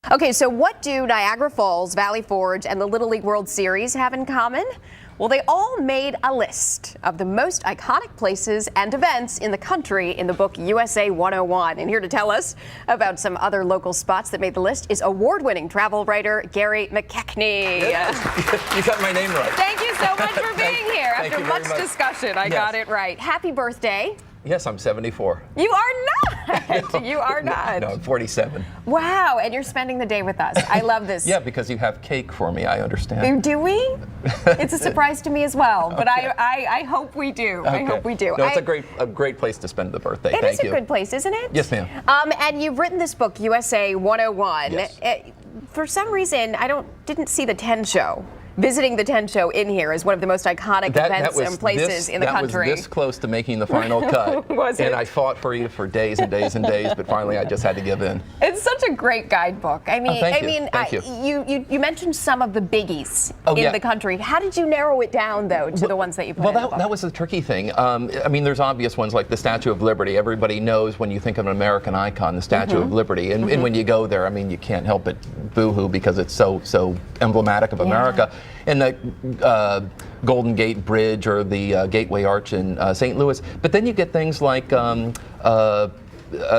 Okay, so what do Niagara Falls, Valley Forge, and the Little League World Series have in common? Well, they all made a list of the most iconic places and events in the country in the book USA 101. And here to tell us about some other local spots that made the list is award-winning travel writer Gary McKechnie. You got my name right. Thank you so much for being here. After much discussion, I got it right. Happy birthday. Yes, I'm 74. You are not. You are not. No, I'm 47. Wow, and you're spending the day with us. I love this. Yeah, because you have cake for me, I understand. Do we? It's a surprise to me as well, but okay. I hope we do. Okay. I hope we do. No, it's a great place to spend the birthday. It is a good place, isn't it? Yes, ma'am. And you've written this book, USA 101. Yes. For some reason, didn't see the 10 show. Visiting the 10 show in here is one of the most iconic events and places in the country. That was this close to making the final cut. Was it? And I fought for you for days and days and days, but finally I just had to give in. It's such a great guidebook. I mean, thank you. You mentioned some of the biggies in the country. How did you narrow it down, though, to the ones that you put in the book? That was the tricky thing. I mean, there's obvious ones like the Statue of Liberty. Everybody knows when you think of an American icon, the Statue of Liberty. And when you go there, I mean, you can't help but boo-hoo because it's so emblematic of America. And the Golden Gate Bridge or the Gateway Arch in St. Louis. But then you get things like a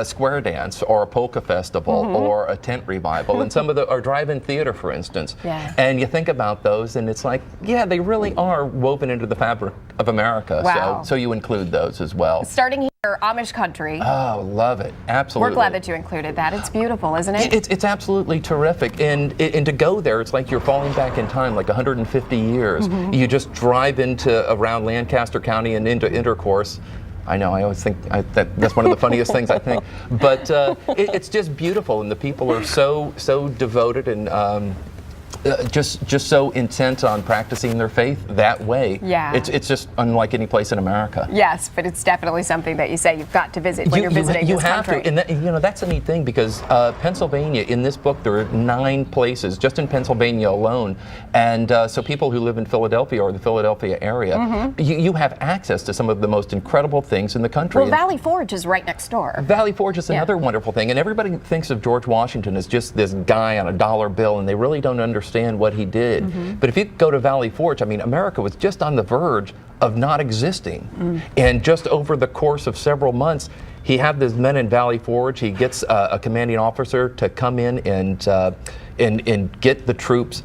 square dance or a polka festival or a tent revival and some of the or drive-in theater, for instance. Yeah. And you think about those and it's like, yeah, they really are woven into the fabric of America. Wow. So you include those as well. Starting here, Amish country. Oh, love it. Absolutely. We're glad that you included that. It's beautiful, isn't it? It's absolutely terrific. And to go there, it's like you're falling back in time, like 150 years. You just drive around Lancaster County and into Intercourse. I know, I always think that's one of the funniest things, I think. But it's just beautiful, and the people are so devoted and just so intent on practicing their faith that way. Yeah. It's just unlike any place in America. Yes, but it's definitely something that you say you've got to visit when you're visiting this country. You have to, and that's a neat thing because Pennsylvania, in this book, there are 9 places just in Pennsylvania alone, and so people who live in Philadelphia or the Philadelphia area, you have access to some of the most incredible things in the country. Well, Valley Forge is right next door. Valley Forge is another wonderful thing, and everybody thinks of George Washington as just this guy on a dollar bill, and they really don't understand what he did. But if you go to Valley Forge, I mean, America was just on the verge of not existing. And just over the course of several months, he had these men in Valley Forge. He gets a commanding officer to come in and get the troops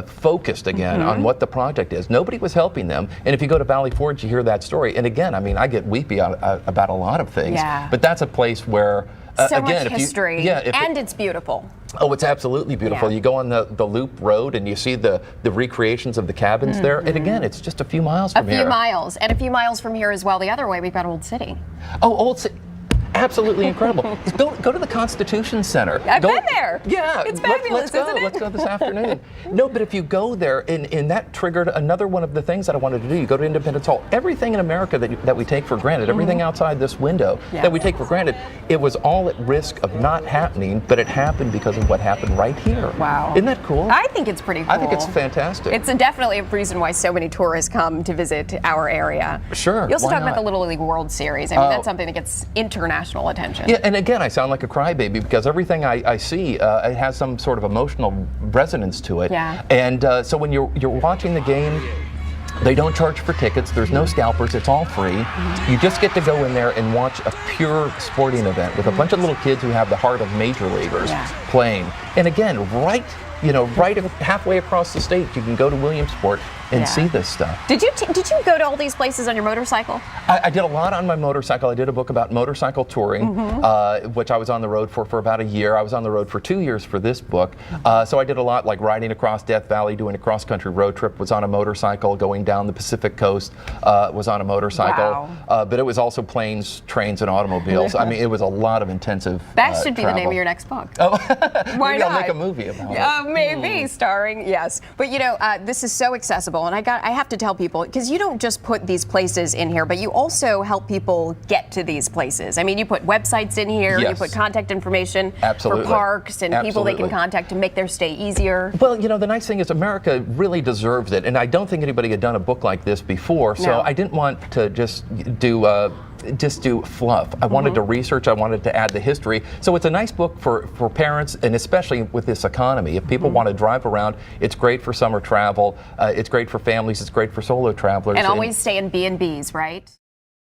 focused again on what the project is. Nobody was helping them. And if you go to Valley Forge, you hear that story. And again, I mean, I get weepy about a lot of things. Yeah. But that's a place where so again, much history, and it's beautiful. Oh, it's absolutely beautiful. You go on the loop road and you see the recreations of the cabins there. And again, it's just a few miles from here. A few miles. And a few miles from here as well. The other way, we've got Old City. Oh, Old City. Absolutely incredible. Go to the Constitution Center. I've been there. Yeah. It's fabulous, isn't it? Let's go this afternoon. No, but if you go there, and that triggered another one of the things that I wanted to do. You go to Independence Hall. Everything in America that we take for granted, everything outside this window that we take for granted, it was all at risk of not happening, but it happened because of what happened right here. Wow. Isn't that cool? I think it's pretty cool. I think it's fantastic. It's definitely a reason why so many tourists come to visit our area. Sure. You also talk about the Little League World Series. I mean, that's something that gets international attention. Yeah, and again, I sound like a crybaby because everything I see, it has some sort of emotional resonance to it. Yeah. And so when you're watching the game, they don't charge for tickets. There's no scalpers. It's all free. You just get to go in there and watch a pure sporting event with a bunch of little kids who have the heart of major leaguers playing. And again, right halfway across the state, you can go to Williamsport and see this stuff. Did you go to all these places on your motorcycle? I did a lot on my motorcycle. I did a book about motorcycle touring, which I was on the road for about a year. I was on the road for 2 years for this book. So I did a lot like riding across Death Valley, doing a cross-country road trip, was on a motorcycle, going down the Pacific coast, was on a motorcycle. But it was also planes, trains, and automobiles. I mean, it was a lot lot of intensive That should be travel. the name of your next book. Oh, Why maybe not? I'll make a movie about it. Maybe starring, yes. But you know, this is so accessible, and I have to tell people, because you don't just put these places in here, but you also help people get to these places. I mean, you put websites in here, you put contact information for parks and people they can contact to make their stay easier. Well, you know, the nice thing is America really deserves it, and I don't think anybody had done a book like this before, so I didn't want to just do just do fluff. I wanted to research, I wanted to add the history. So it's a nice book for parents, and especially with this economy. If people want to drive around, it's great for summer travel, it's great for families, it's great for solo travelers. And always stay in B&Bs, right?